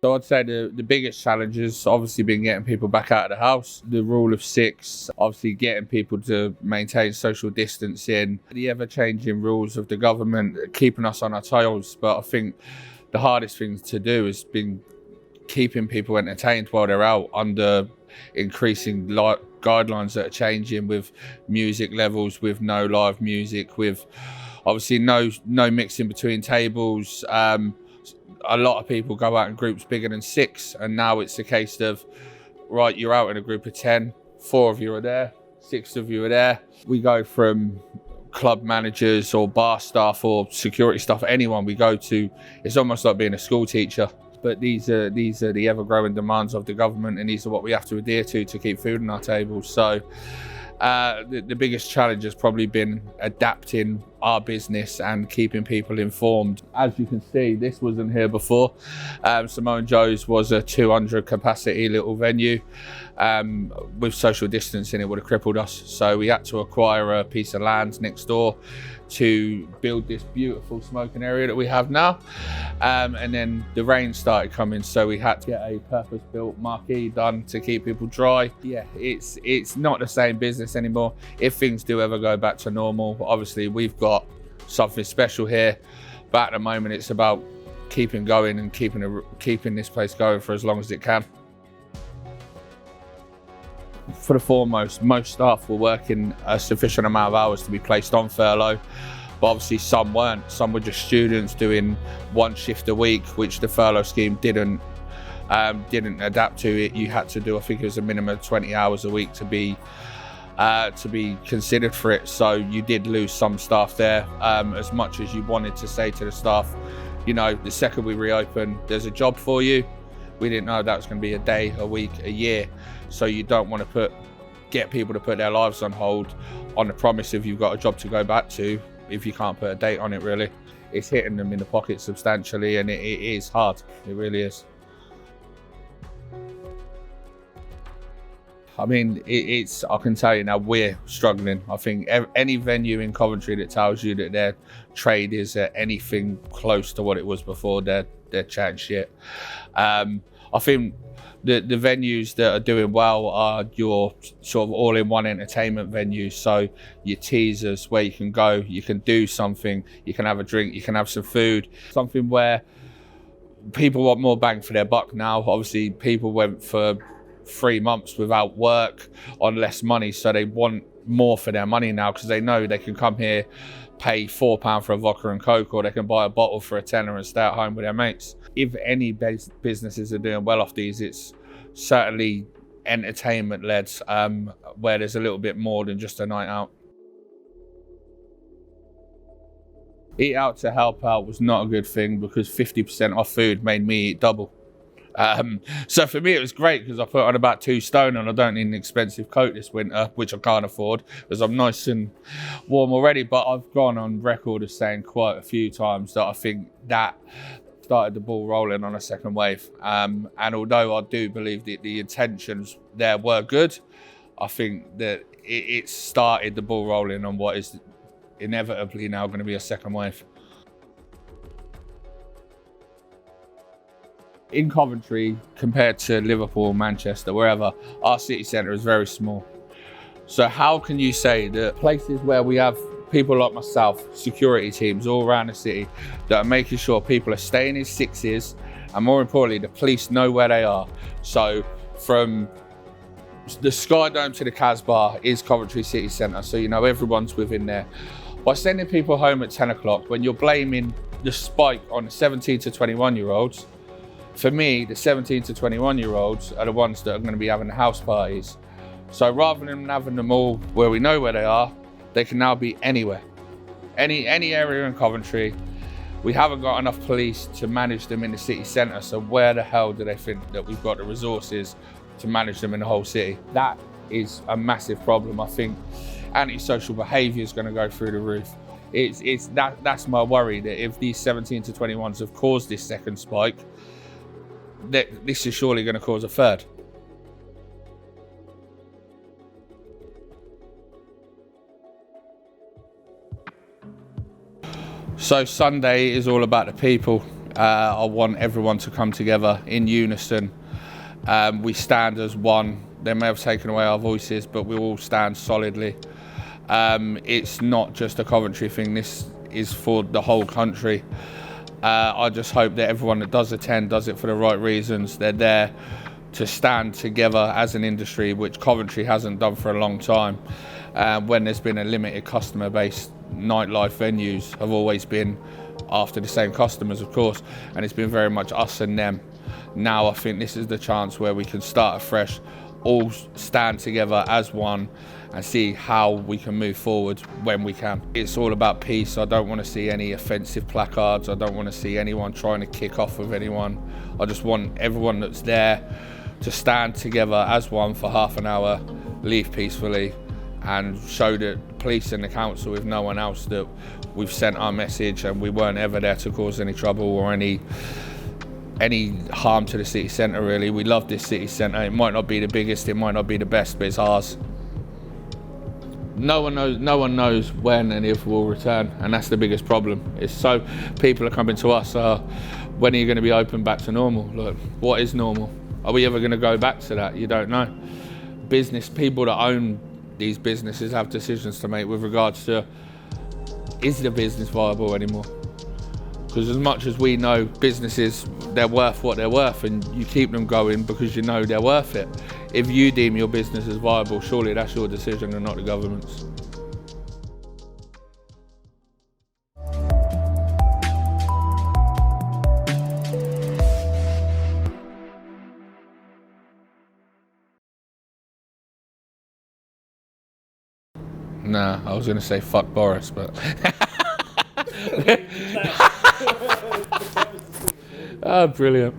So I'd say the biggest challenge has obviously been getting people back out of the house. The rule of six, obviously getting people to maintain social distancing, the ever-changing rules of the government keeping us on our toes. But I think the hardest thing to do has been keeping people entertained while they're out under increasing guidelines that are changing with music levels, with no live music, with obviously no mixing between tables. A lot of people go out in groups bigger than 6, and now it's a case of, right, you're out in a group of 10, 4 of you are there, 6 of you are there. We go from club managers or bar staff or security staff, anyone we go to, it's almost like being a school teacher. But these are the ever-growing demands of the government, and these are what we have to adhere to keep food on our tables. So the biggest challenge has probably been adapting our business and keeping people informed. As you can see, this wasn't here before. Simone Joe's was a 200 capacity little venue. With social distancing, it would have crippled us. So we had to acquire a piece of land next door to build this beautiful smoking area that we have now. And then the rain started coming, so we had to get a purpose-built marquee done to keep people dry. Yeah, it's not the same business anymore. If things do ever go back to normal, obviously we've got something special here, but at the moment it's about keeping going and keeping this place going for as long as it can. For the foremost, most staff were working a sufficient amount of hours to be placed on furlough, but obviously some weren't. Some were just students doing 1 shift a week, which the furlough scheme didn't adapt to. It you had to do, I think it was a minimum of 20 hours a week to be considered for it. So you did lose some staff there. As much as you wanted to say to the staff, you know, the second we reopen, there's a job for you. We didn't know that was going to be a day, a week, a year. So you don't want to get people to put their lives on hold on the promise of you've got a job to go back to if you can't put a date on it, really. It's hitting them in the pocket substantially, and it is hard. It really is. I mean, I can tell you now, we're struggling. I think any venue in Coventry that tells you that their trade is anything close to what it was before, they're chatting shit. I think the venues that are doing well are your sort of all-in-one entertainment venues. So your teasers where you can go, you can do something, you can have a drink, you can have some food. Something where people want more bang for their buck now. Obviously, people went for 3 months without work on less money, so they want more for their money now because they know they can come here, pay £4 for a vodka and coke, or they can buy a bottle for a tenner and stay at home with their mates. If any businesses are doing well off these, it's certainly entertainment led, where there's a little bit more than just a night out. Eat out to help out was not a good thing because 50% off food made me eat double. So for me it was great because I put on about 2 stone and I don't need an expensive coat this winter, which I can't afford because I'm nice and warm already. But I've gone on record as saying quite a few times that I think that started the ball rolling on a second wave. And although I do believe that the intentions there were good, I think that it started the ball rolling on what is inevitably now going to be a second wave. In Coventry, compared to Liverpool, Manchester, wherever, our city centre is very small. So how can you say that places where we have people like myself, security teams all around the city that are making sure people are staying in sixes, and more importantly, the police know where they are. So from the Sky Dome to the Casbah is Coventry City Centre, so you know everyone's within there. By sending people home at 10 o'clock, when you're blaming the spike on the 17 to 21-year-olds, for me, the 17 to 21-year-olds are the ones that are going to be having the house parties. So rather than having them all where we know where they are, they can now be anywhere. Any area in Coventry. We haven't got enough police to manage them in the city centre, so where the hell do they think that we've got the resources to manage them in the whole city? That is a massive problem. I think antisocial behaviour is going to go through the roof. That's my worry, that if these 17 to 21s have caused this second spike, that this is surely going to cause a third. So Sunday is all about the people. I want everyone to come together in unison. We stand as one. They may have taken away our voices, but we all stand solidly. It's not just a Coventry thing, this is for the whole country. I just hope that everyone that does attend does it for the right reasons. They're there to stand together as an industry, which Coventry hasn't done for a long time. When there's been a limited customer base, nightlife venues have always been after the same customers, of course, and it's been very much us and them. Now I think this is the chance where we can start afresh, all stand together as one and see how we can move forward when we can. It's all about peace. I don't want to see any offensive placards. I don't want to see anyone trying to kick off with anyone. I just want everyone that's there to stand together as one for half an hour, leave peacefully, and show the police and the council, if no one else, that we've sent our message and we weren't ever there to cause any trouble or any harm to the city centre. Really, we love this city centre. It might not be the biggest, it might not be the best, but it's ours. No one knows when and if we'll return, and that's the biggest problem. It's so people are coming to us, when are you going to be open back to normal? Look, what is normal? Are we ever going to go back to that? You don't know. Business people that own these businesses have decisions to make with regards to, is the business viable anymore? Because as much as we know businesses, they're worth what they're worth, and you keep them going because you know they're worth it. If you deem your business as viable, surely that's your decision and not the government's. Nah, I was going to say fuck Boris, but... Oh, brilliant.